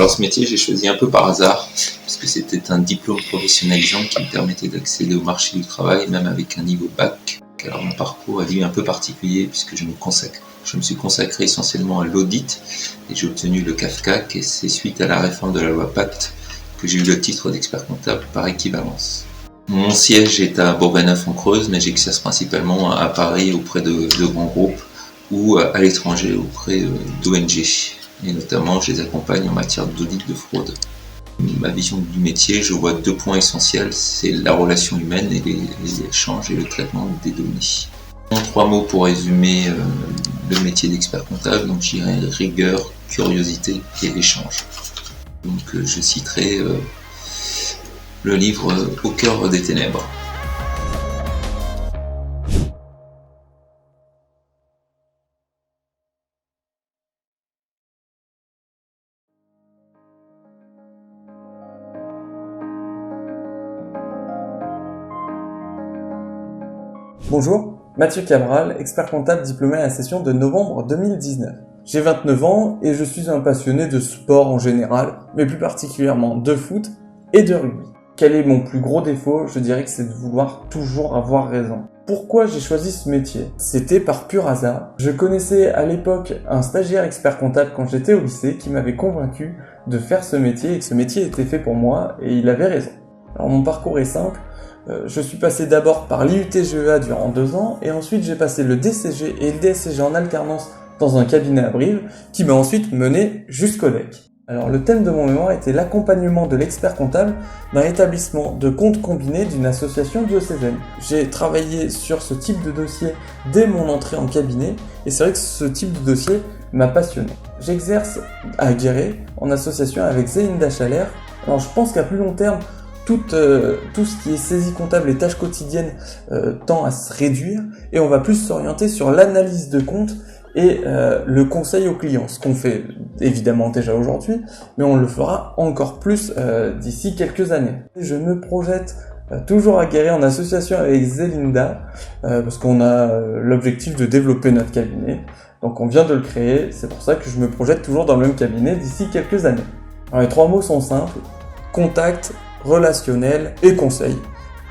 Alors ce métier, j'ai choisi un peu par hasard, parce que c'était un diplôme professionnalisant qui me permettait d'accéder au marché du travail, même avec un niveau bac. Alors mon parcours a été un peu particulier, puisque je me suis consacré essentiellement à l'audit, et j'ai obtenu le CAFCAC, et c'est suite à la réforme de la loi Pacte que j'ai eu le titre d'expert comptable par équivalence. Mon siège est à Bourg-en-Bresse en Creuse, mais j'exerce principalement à Paris auprès de grands groupes ou à l'étranger auprès d'ONG. Et notamment, je les accompagne en matière d'audit de fraude. Ma vision du métier, je vois 2 points essentiels, c'est la relation humaine et les échanges et le traitement des données. En 3 mots pour résumer le métier d'expert comptable, donc je dirais rigueur, curiosité et échange. Donc je citerai le livre Au cœur des ténèbres. Bonjour, Mathieu Cabral, expert comptable diplômé à la session de novembre 2019. J'ai 29 ans et je suis un passionné de sport en général, mais plus particulièrement de foot et de rugby. Quel est mon plus gros défaut? Je dirais que c'est de vouloir toujours avoir raison. Pourquoi j'ai choisi ce métier? C'était par pur hasard. Je connaissais à l'époque un stagiaire expert comptable quand j'étais au lycée qui m'avait convaincu de faire ce métier et que ce métier était fait pour moi et il avait raison. Alors mon parcours est simple. Je suis passé d'abord par l'IUT-GEA durant 2 ans et ensuite j'ai passé le DCG et le DSCG en alternance dans un cabinet à Brive qui m'a ensuite mené jusqu'au DEC. Alors le thème de mon mémoire était l'accompagnement de l'expert comptable dans l'établissement de comptes combinés d'une association diocésaine. J'ai travaillé sur ce type de dossier dès mon entrée en cabinet et c'est vrai que ce type de dossier m'a passionné. J'exerce à Guéret en association avec Zélinda Chalère. Alors je pense qu'à plus long terme, tout ce qui est saisie comptable et tâches quotidiennes tend à se réduire et on va plus s'orienter sur l'analyse de comptes et le conseil aux clients, ce qu'on fait évidemment déjà aujourd'hui, mais on le fera encore plus d'ici quelques années. Je me projette toujours à Guéret en association avec Zélinda parce qu'on a l'objectif de développer notre cabinet, donc on vient de le créer, c'est pour ça que je me projette toujours dans le même cabinet d'ici quelques années. Alors les 3 mots sont simples, contact, relationnel et conseil.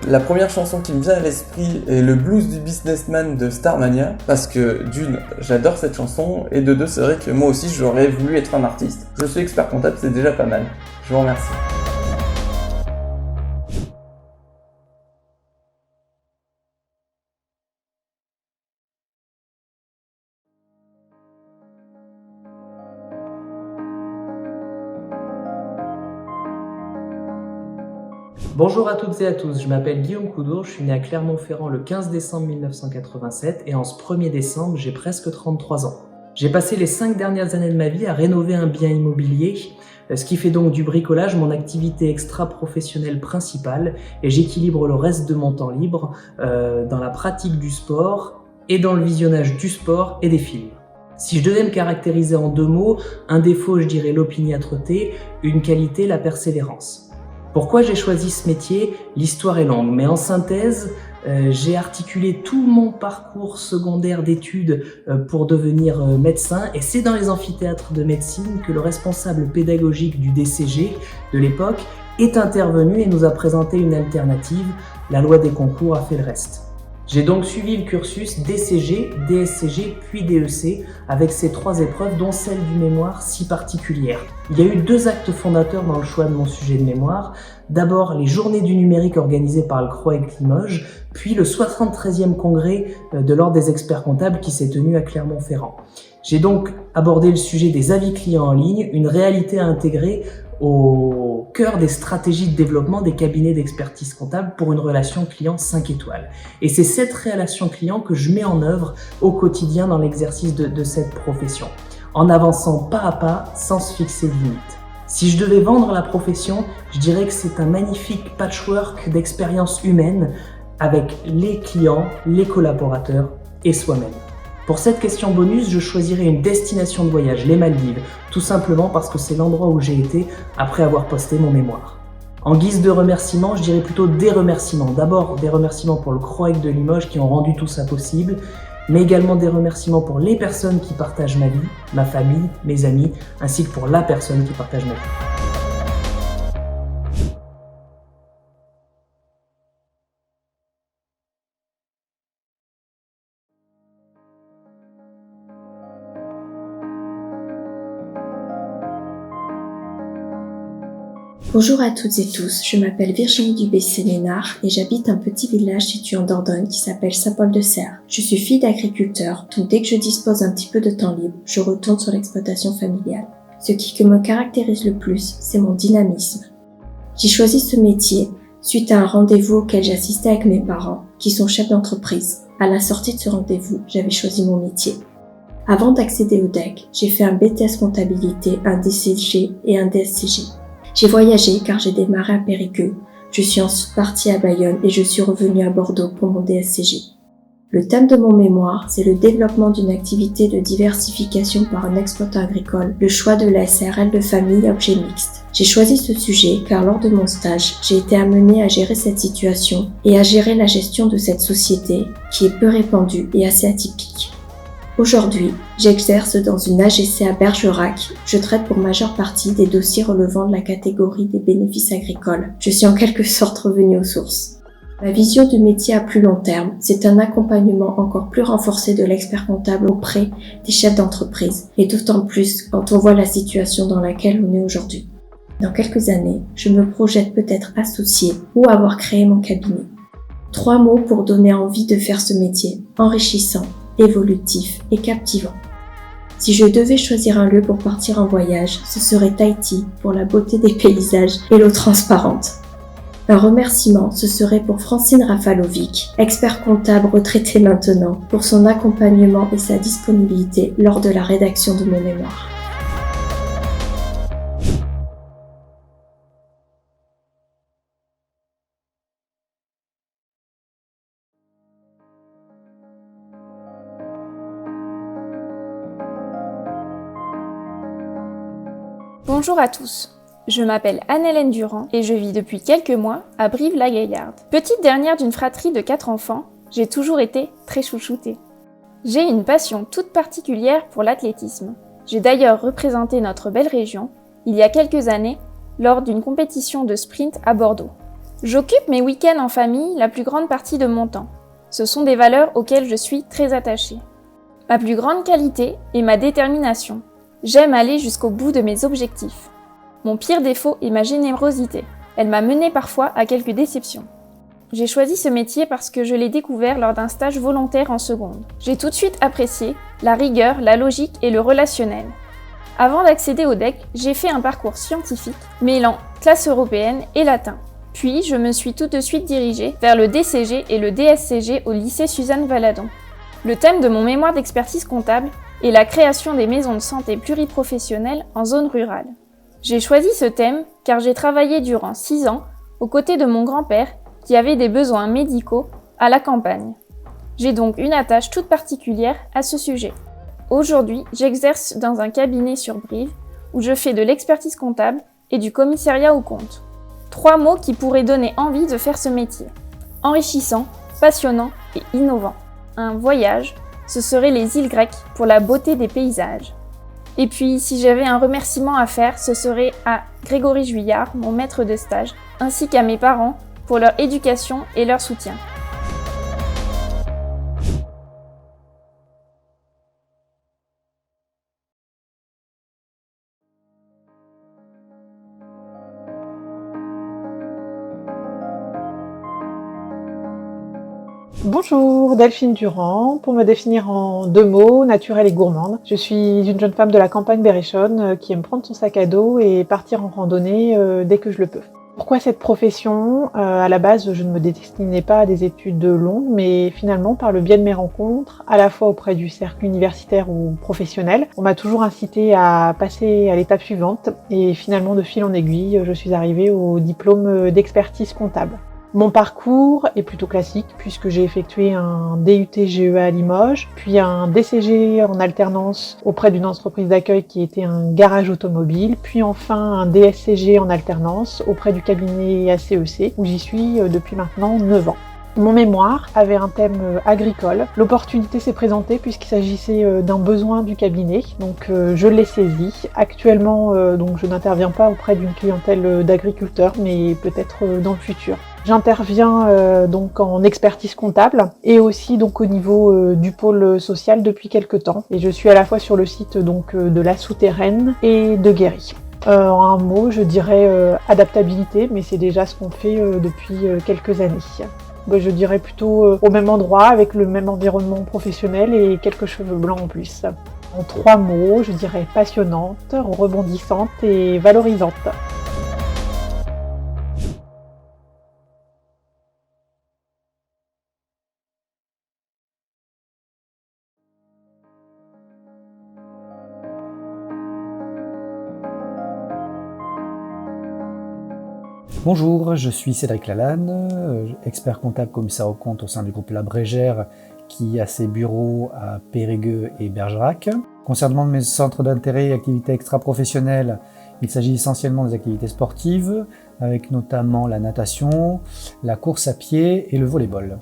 La première chanson qui me vient à l'esprit est le blues du businessman de Starmania, parce que d'une, j'adore cette chanson, et de deux, c'est vrai que moi aussi j'aurais voulu être un artiste. Je suis expert comptable, c'est déjà pas mal. Je vous remercie. Bonjour à toutes et à tous, je m'appelle Guillaume Coudour, je suis né à Clermont-Ferrand le 15 décembre 1987 et en ce 1er décembre, j'ai presque 33 ans. J'ai passé les 5 dernières années de ma vie à rénover un bien immobilier, ce qui fait donc du bricolage mon activité extra-professionnelle principale et j'équilibre le reste de mon temps libre dans la pratique du sport et dans le visionnage du sport et des films. Si je devais me caractériser en 2 mots, un défaut je dirais l'opiniâtreté, une qualité la persévérance. Pourquoi j'ai choisi ce métier? L'histoire est longue, mais en synthèse, j'ai articulé tout mon parcours secondaire d'études pour devenir médecin et c'est dans les amphithéâtres de médecine que le responsable pédagogique du DCG de l'époque est intervenu et nous a présenté une alternative. La loi des concours a fait le reste. J'ai donc suivi le cursus DCG, DSCG puis DEC avec ces 3 épreuves dont celle du mémoire si particulière. Il y a eu 2 actes fondateurs dans le choix de mon sujet de mémoire. D'abord les journées du numérique organisées par le CROEC Limoges, puis le 73e congrès de l'Ordre des experts comptables qui s'est tenu à Clermont-Ferrand. J'ai donc abordé le sujet des avis clients en ligne, une réalité à intégrer au cœur des stratégies de développement des cabinets d'expertise comptable pour une relation client 5 étoiles. Et c'est cette relation client que je mets en œuvre au quotidien dans l'exercice de cette profession, en avançant pas à pas sans se fixer de limites. Si je devais vendre la profession, je dirais que c'est un magnifique patchwork d'expériences humaines avec les clients, les collaborateurs et soi-même. Pour cette question bonus, je choisirais une destination de voyage, les Maldives, tout simplement parce que c'est l'endroit où j'ai été après avoir posté mon mémoire. En guise de remerciement, je dirais plutôt des remerciements. D'abord, des remerciements pour le CROEC de Limoges qui ont rendu tout ça possible, mais également des remerciements pour les personnes qui partagent ma vie, ma famille, mes amis, ainsi que pour la personne qui partage ma vie. Bonjour à toutes et tous, je m'appelle Virginie Dubé-Sénénard et j'habite un petit village situé en Dordogne qui s'appelle Saint-Paul-de-Serre. Je suis fille d'agriculteur, donc dès que je dispose un petit peu de temps libre, je retourne sur l'exploitation familiale. Ce qui me caractérise le plus, c'est mon dynamisme. J'ai choisi ce métier suite à un rendez-vous auquel j'assistais avec mes parents, qui sont chefs d'entreprise. À la sortie de ce rendez-vous, j'avais choisi mon métier. Avant d'accéder au DEC, j'ai fait un BTS comptabilité, un DCG et un DSCG. J'ai voyagé car j'ai démarré à Périgueux. Je suis ensuite partie à Bayonne et je suis revenue à Bordeaux pour mon DSCG. Le thème de mon mémoire, c'est le développement d'une activité de diversification par un exploitant agricole, le choix de la SARL de famille objet mixte. J'ai choisi ce sujet car lors de mon stage, j'ai été amenée à gérer cette situation et à gérer la gestion de cette société qui est peu répandue et assez atypique. Aujourd'hui, j'exerce dans une AGC à Bergerac. Je traite pour majeure partie des dossiers relevant de la catégorie des bénéfices agricoles. Je suis en quelque sorte revenue aux sources. Ma vision du métier à plus long terme, c'est un accompagnement encore plus renforcé de l'expert comptable auprès des chefs d'entreprise, et d'autant plus quand on voit la situation dans laquelle on est aujourd'hui. Dans quelques années, je me projette peut-être associée ou avoir créé mon cabinet. 3 mots pour donner envie de faire ce métier, enrichissant, évolutif et captivant. Si je devais choisir un lieu pour partir en voyage, ce serait Tahiti pour la beauté des paysages et l'eau transparente. Un remerciement, ce serait pour Francine Rafalovic, expert comptable retraité maintenant, pour son accompagnement et sa disponibilité lors de la rédaction de mon mémoire. Bonjour à tous, je m'appelle Anne-Hélène Durand et je vis depuis quelques mois à Brive-la-Gaillarde. Petite dernière d'une fratrie de 4 enfants, j'ai toujours été très chouchoutée. J'ai une passion toute particulière pour l'athlétisme. J'ai d'ailleurs représenté notre belle région, il y a quelques années, lors d'une compétition de sprint à Bordeaux. J'occupe mes week-ends en famille la plus grande partie de mon temps. Ce sont des valeurs auxquelles je suis très attachée. Ma plus grande qualité est ma détermination. J'aime aller jusqu'au bout de mes objectifs. Mon pire défaut est ma générosité. Elle m'a menée parfois à quelques déceptions. J'ai choisi ce métier parce que je l'ai découvert lors d'un stage volontaire en seconde. J'ai tout de suite apprécié la rigueur, la logique et le relationnel. Avant d'accéder au DEC, j'ai fait un parcours scientifique mêlant classe européenne et latin. Puis, je me suis tout de suite dirigée vers le DCG et le DSCG au lycée Suzanne Valadon. Le thème de mon mémoire d'expertise comptable et la création des maisons de santé pluriprofessionnelles en zone rurale. J'ai choisi ce thème car j'ai travaillé durant 6 ans aux côtés de mon grand-père qui avait des besoins médicaux à la campagne. J'ai donc une attache toute particulière à ce sujet. Aujourd'hui, j'exerce dans un cabinet sur Brive où je fais de l'expertise comptable et du commissariat aux comptes. 3 mots qui pourraient donner envie de faire ce métier. Enrichissant, passionnant et innovant. Un voyage, ce serait les îles grecques pour la beauté des paysages. Et puis, si j'avais un remerciement à faire, ce serait à Grégory Juillard, mon maître de stage, ainsi qu'à mes parents pour leur éducation et leur soutien. Bonjour, Delphine Durand. Pour me définir en 2 mots, naturelle et gourmande. Je suis une jeune femme de la campagne berrichonne qui aime prendre son sac à dos et partir en randonnée dès que je le peux. Pourquoi cette profession ? À la base, je ne me destinais pas à des études longues, mais finalement, par le biais de mes rencontres, à la fois auprès du cercle universitaire ou professionnel, on m'a toujours incité à passer à l'étape suivante et finalement, de fil en aiguille, je suis arrivée au diplôme d'expertise comptable. Mon parcours est plutôt classique puisque j'ai effectué un DUT-GEA à Limoges, puis un DCG en alternance auprès d'une entreprise d'accueil qui était un garage automobile, puis enfin un DSCG en alternance auprès du cabinet ACEC où j'y suis depuis maintenant 9 ans. Mon mémoire avait un thème agricole. L'opportunité s'est présentée puisqu'il s'agissait d'un besoin du cabinet, donc je l'ai saisi. Actuellement, donc je n'interviens pas auprès d'une clientèle d'agriculteurs, mais peut-être dans le futur. J'interviens donc en expertise comptable et aussi donc au niveau du pôle social depuis quelques temps. Et je suis à la fois sur le site donc de la Souterraine et de Guéry. En un mot, je dirais adaptabilité, mais c'est déjà ce qu'on fait depuis quelques années. Je dirais plutôt au même endroit, avec le même environnement professionnel et quelques cheveux blancs en plus. En 3 mots, je dirais passionnante, rebondissante et valorisante. Bonjour, je suis Cédric Lalanne, expert comptable commissaire aux comptes au sein du groupe La Brégère qui a ses bureaux à Périgueux et Bergerac. Concernant mes centres d'intérêt et activités extra-professionnelles, il s'agit essentiellement des activités sportives, avec notamment la natation, la course à pied et le volley-ball.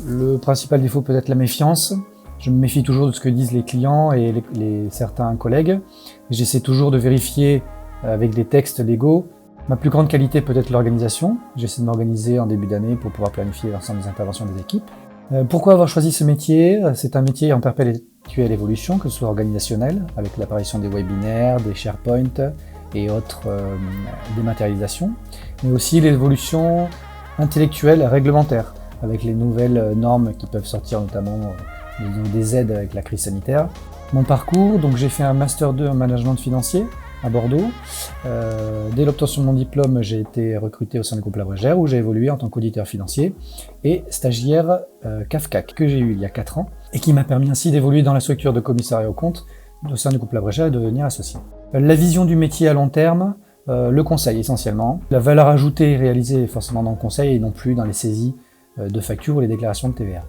Le principal défaut peut être la méfiance. Je me méfie toujours de ce que disent les clients et certains collègues. J'essaie toujours de vérifier avec des textes légaux. Ma plus grande qualité peut être l'organisation. J'essaie de m'organiser en début d'année pour pouvoir planifier l'ensemble des interventions des équipes. Pourquoi avoir choisi ce métier ? C'est un métier en perpétuelle évolution, que ce soit organisationnel, avec l'apparition des webinaires, des SharePoint et autres dématérialisations, mais aussi l'évolution intellectuelle et réglementaire, avec les nouvelles normes qui peuvent sortir notamment des aides avec la crise sanitaire. Mon parcours, donc j'ai fait un Master 2 en management financier à Bordeaux. Dès l'obtention de mon diplôme, j'ai été recruté au sein du groupe La Brégère où j'ai évolué en tant qu'auditeur financier et stagiaire CAFCAC que j'ai eu il y a 4 ans et qui m'a permis ainsi d'évoluer dans la structure de commissariat aux comptes au sein du groupe La Brégère et de devenir associé. La vision du métier à long terme, le conseil essentiellement. La valeur ajoutée est réalisée forcément dans le conseil et non plus dans les saisies de factures ou les déclarations de TVA.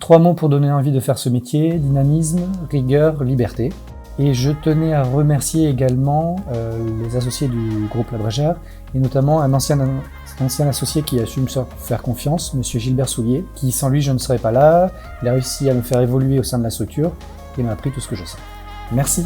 3 mots pour donner envie de faire ce métier: dynamisme, rigueur, liberté. Et je tenais à remercier également les associés du groupe La Brégère, et notamment un ancien associé qui a su me faire confiance, M. Gilbert Soulier, qui sans lui je ne serais pas là. Il a réussi à me faire évoluer au sein de la structure et m'a appris tout ce que je sais. Merci.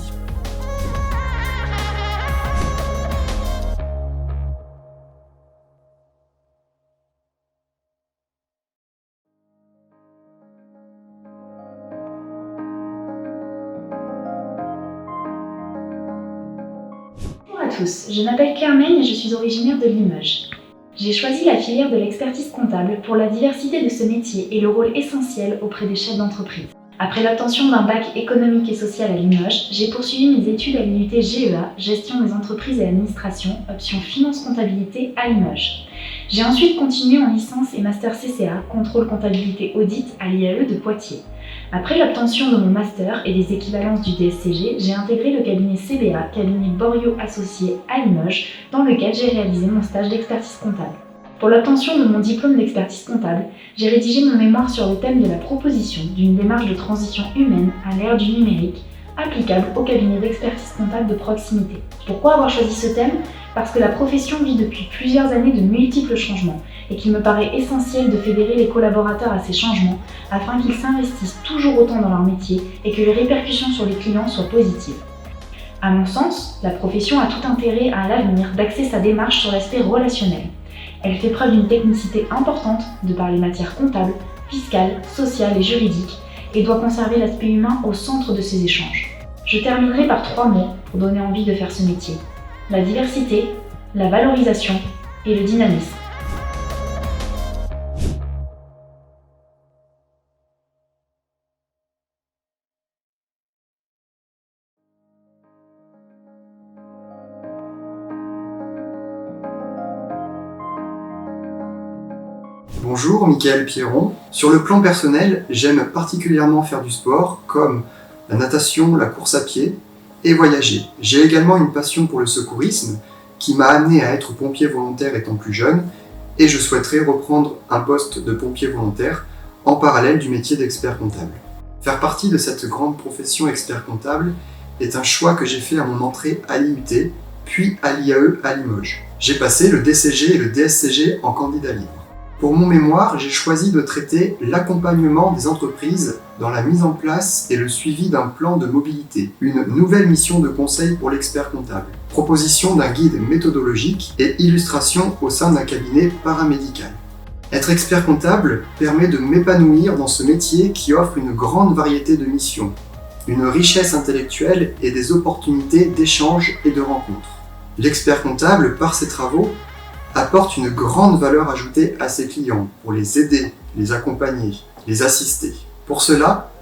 Bonjour à tous, je m'appelle Carmen et je suis originaire de Limoges. J'ai choisi la filière de l'expertise comptable pour la diversité de ce métier et le rôle essentiel auprès des chefs d'entreprise. Après l'obtention d'un bac économique et social à Limoges, j'ai poursuivi mes études à l'unité GEA, Gestion des entreprises et administration, option finance-comptabilité à Limoges. J'ai ensuite continué en licence et master CCA, contrôle comptabilité audit à l'IAE de Poitiers. Après l'obtention de mon master et des équivalences du DSCG, j'ai intégré le cabinet CBA, cabinet Borio Associés à Limoges, dans lequel j'ai réalisé mon stage d'expertise comptable. Pour l'obtention de mon diplôme d'expertise comptable, j'ai rédigé mon mémoire sur le thème de la proposition d'une démarche de transition humaine à l'ère du numérique, applicable au cabinet d'expertise comptable de proximité. Pourquoi avoir choisi ce thème ? Parce que la profession vit depuis plusieurs années de multiples changements et qu'il me paraît essentiel de fédérer les collaborateurs à ces changements afin qu'ils s'investissent toujours autant dans leur métier et que les répercussions sur les clients soient positives. À mon sens, la profession a tout intérêt à l'avenir d'axer sa démarche sur l'aspect relationnel. Elle fait preuve d'une technicité importante de par les matières comptables, fiscales, sociales et juridiques et doit conserver l'aspect humain au centre de ces échanges. Je terminerai par 3 mots pour donner envie de faire ce métier: la diversité, la valorisation et le dynamisme. Bonjour, Mickaël Pierron. Sur le plan personnel, j'aime particulièrement faire du sport, comme la natation, la course à pied, et voyager. J'ai également une passion pour le secourisme, qui m'a amené à être pompier volontaire étant plus jeune, et je souhaiterais reprendre un poste de pompier volontaire en parallèle du métier d'expert comptable. Faire partie de cette grande profession expert comptable est un choix que j'ai fait à mon entrée à l'IUT, puis à l'IAE à Limoges. J'ai passé le DCG et le DSCG en candidat libre. Pour mon mémoire, j'ai choisi de traiter l'accompagnement des entreprises dans la mise en place et le suivi d'un plan de mobilité, une nouvelle mission de conseil pour l'expert comptable, proposition d'un guide méthodologique et illustration au sein d'un cabinet paramédical. Être expert comptable permet de m'épanouir dans ce métier qui offre une grande variété de missions, une richesse intellectuelle et des opportunités d'échange et de rencontres. L'expert comptable, par ses travaux, apporte une grande valeur ajoutée à ses clients pour les aider, les accompagner, les assister. Pour cela,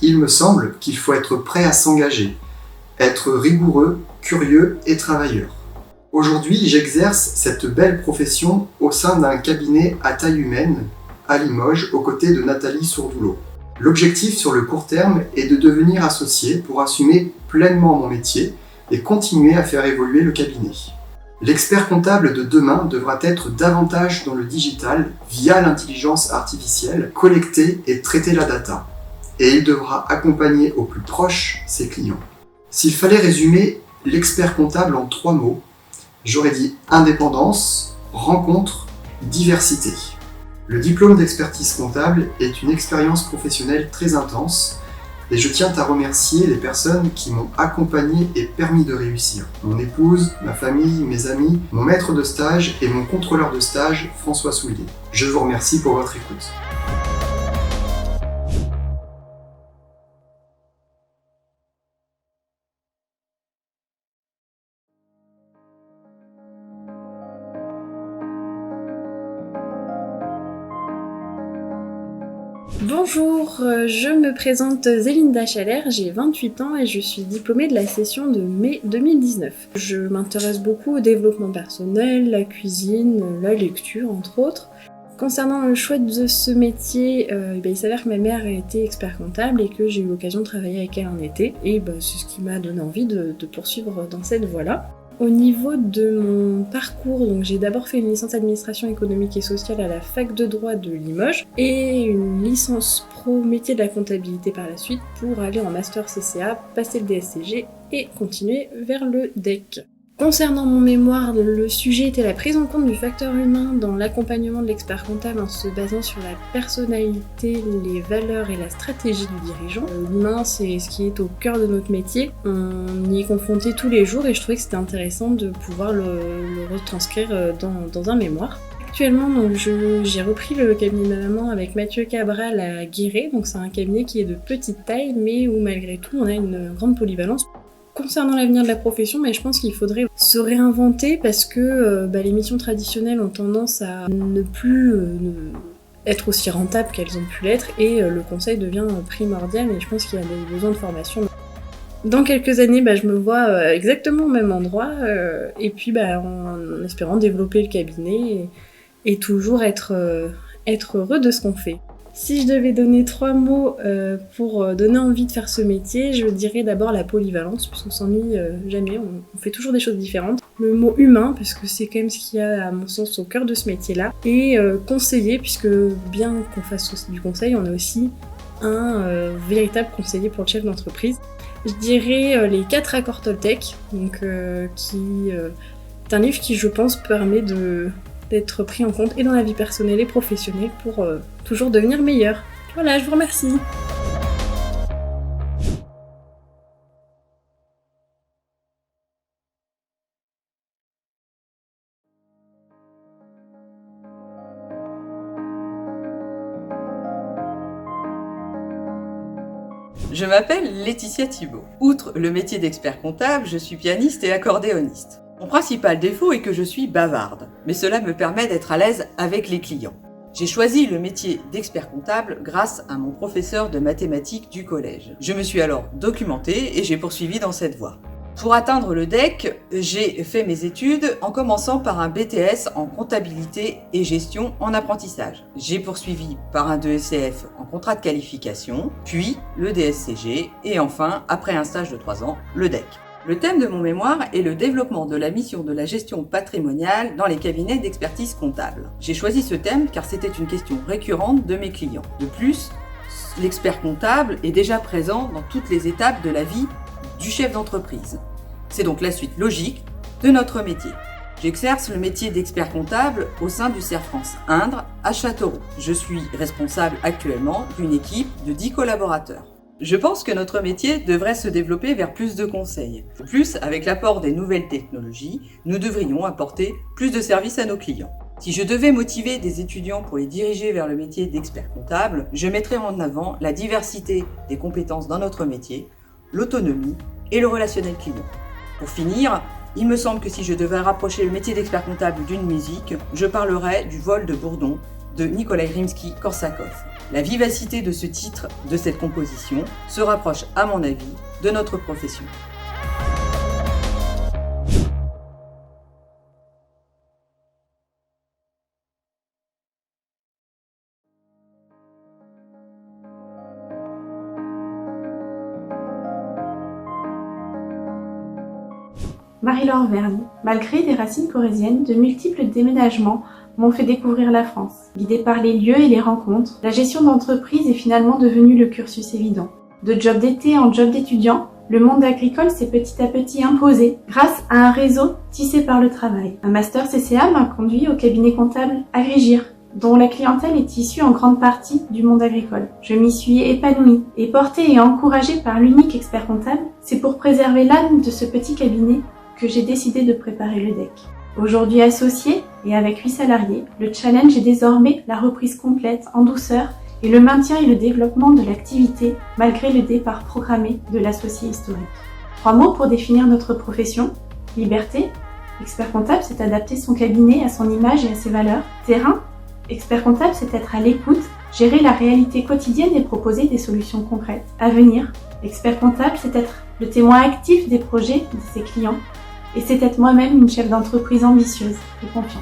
il me semble qu'il faut être prêt à s'engager, être rigoureux, curieux et travailleur. Aujourd'hui, j'exerce cette belle profession au sein d'un cabinet à taille humaine, à Limoges, aux côtés de Nathalie Sourdoulot. L'objectif sur le court terme est de devenir associé pour assumer pleinement mon métier et continuer à faire évoluer le cabinet. L'expert comptable de demain devra être davantage dans le digital via l'intelligence artificielle, collecter et traiter la data. Et il devra accompagner au plus proche ses clients. S'il fallait résumer l'expert comptable en 3 mots, j'aurais dit indépendance, rencontre, diversité. Le diplôme d'expertise comptable est une expérience professionnelle très intense et je tiens à remercier les personnes qui m'ont accompagné et permis de réussir. Mon épouse, ma famille, mes amis, mon maître de stage et mon contrôleur de stage, François Soulier. Je vous remercie pour votre écoute. Bonjour, je me présente Zélinda Chaler, j'ai 28 ans et je suis diplômée de la session de mai 2019. Je m'intéresse beaucoup au développement personnel, la cuisine, la lecture entre autres. Concernant le choix de ce métier, il s'avère que ma mère a été expert comptable et que j'ai eu l'occasion de travailler avec elle en été. Et c'est ce qui m'a donné envie de poursuivre dans cette voie-là. Au niveau de mon parcours, donc j'ai d'abord fait une licence administration économique et sociale à la fac de droit de Limoges et une licence pro métier de la comptabilité par la suite pour aller en master CCA, passer le DSCG et continuer vers le DEC. Concernant mon mémoire, le sujet était la prise en compte du facteur humain dans l'accompagnement de l'expert comptable en se basant sur la personnalité, les valeurs et la stratégie du dirigeant. L'humain, c'est ce qui est au cœur de notre métier. On y est confronté tous les jours et je trouvais que c'était intéressant de pouvoir le retranscrire dans un mémoire. Actuellement, donc, j'ai repris le cabinet de ma maman avec Mathieu Cabral à Guéret. Donc c'est un cabinet qui est de petite taille mais où malgré tout on a une grande polyvalence. Concernant l'avenir de la profession, je pense qu'il faudrait se réinventer parce que les missions traditionnelles ont tendance à ne plus être aussi rentables qu'elles ont pu l'être et le conseil devient primordial et je pense qu'il y a des besoins de formation. Dans quelques années, je me vois exactement au même endroit et puis en espérant développer le cabinet et toujours être heureux de ce qu'on fait. Si je devais donner 3 mots pour donner envie de faire ce métier, je dirais d'abord la polyvalence, puisqu'on s'ennuie jamais, on fait toujours des choses différentes. Le mot humain, parce que c'est quand même ce qu'il y a à mon sens au cœur de ce métier-là. Et conseiller, puisque bien qu'on fasse aussi du conseil, on est aussi un véritable conseiller pour le chef d'entreprise. Je dirais les 4 accords Toltec, qui est un livre qui je pense permet d'être pris en compte et dans la vie personnelle et professionnelle pour toujours devenir meilleur. Voilà, je vous remercie. Je m'appelle Laetitia Thibault. Outre le métier d'expert comptable, je suis pianiste et accordéoniste. Mon principal défaut est que je suis bavarde, mais cela me permet d'être à l'aise avec les clients. J'ai choisi le métier d'expert comptable grâce à mon professeur de mathématiques du collège. Je me suis alors documentée et j'ai poursuivi dans cette voie. Pour atteindre le DEC, j'ai fait mes études en commençant par un BTS en comptabilité et gestion en apprentissage. J'ai poursuivi par un DECF en contrat de qualification, puis le DSCG et enfin, après un stage de 3 ans, le DEC. Le thème de mon mémoire est le développement de la mission de la gestion patrimoniale dans les cabinets d'expertise comptable. J'ai choisi ce thème car c'était une question récurrente de mes clients. De plus, l'expert comptable est déjà présent dans toutes les étapes de la vie du chef d'entreprise. C'est donc la suite logique de notre métier. J'exerce le métier d'expert comptable au sein du CERF France Indre à Châteauroux. Je suis responsable actuellement d'une équipe de 10 collaborateurs. Je pense que notre métier devrait se développer vers plus de conseils. De plus, avec l'apport des nouvelles technologies, nous devrions apporter plus de services à nos clients. Si je devais motiver des étudiants pour les diriger vers le métier d'expert comptable, je mettrais en avant la diversité des compétences dans notre métier, l'autonomie et le relationnel client. Pour finir, il me semble que si je devais rapprocher le métier d'expert comptable d'une musique, je parlerais du vol de Bourdon de Nikolai Rimsky-Korsakov. La vivacité de ce titre, de cette composition, se rapproche à mon avis de notre profession. Marie-Laure Verne. Malgré des racines corréziennes, de multiples déménagements m'ont fait découvrir la France. Guidée par les lieux et les rencontres, la gestion d'entreprise est finalement devenue le cursus évident. De job d'été en job d'étudiant, le monde agricole s'est petit à petit imposé grâce à un réseau tissé par le travail. Un master CCA m'a conduit au cabinet comptable Agrigir, dont la clientèle est issue en grande partie du monde agricole. Je m'y suis épanouie et portée et encouragée par l'unique expert comptable, c'est pour préserver l'âme de ce petit cabinet que j'ai décidé de préparer le DEC. Aujourd'hui associé et avec 8 salariés, le challenge est désormais la reprise complète en douceur et le maintien et le développement de l'activité malgré le départ programmé de l'associé historique. 3 mots pour définir notre profession. Liberté. Expert comptable, c'est adapter son cabinet à son image et à ses valeurs. Terrain. Expert comptable, c'est être à l'écoute, gérer la réalité quotidienne et proposer des solutions concrètes. Avenir. Expert comptable, c'est être le témoin actif des projets de ses clients. Et c'est être moi-même une chef d'entreprise ambitieuse et confiante.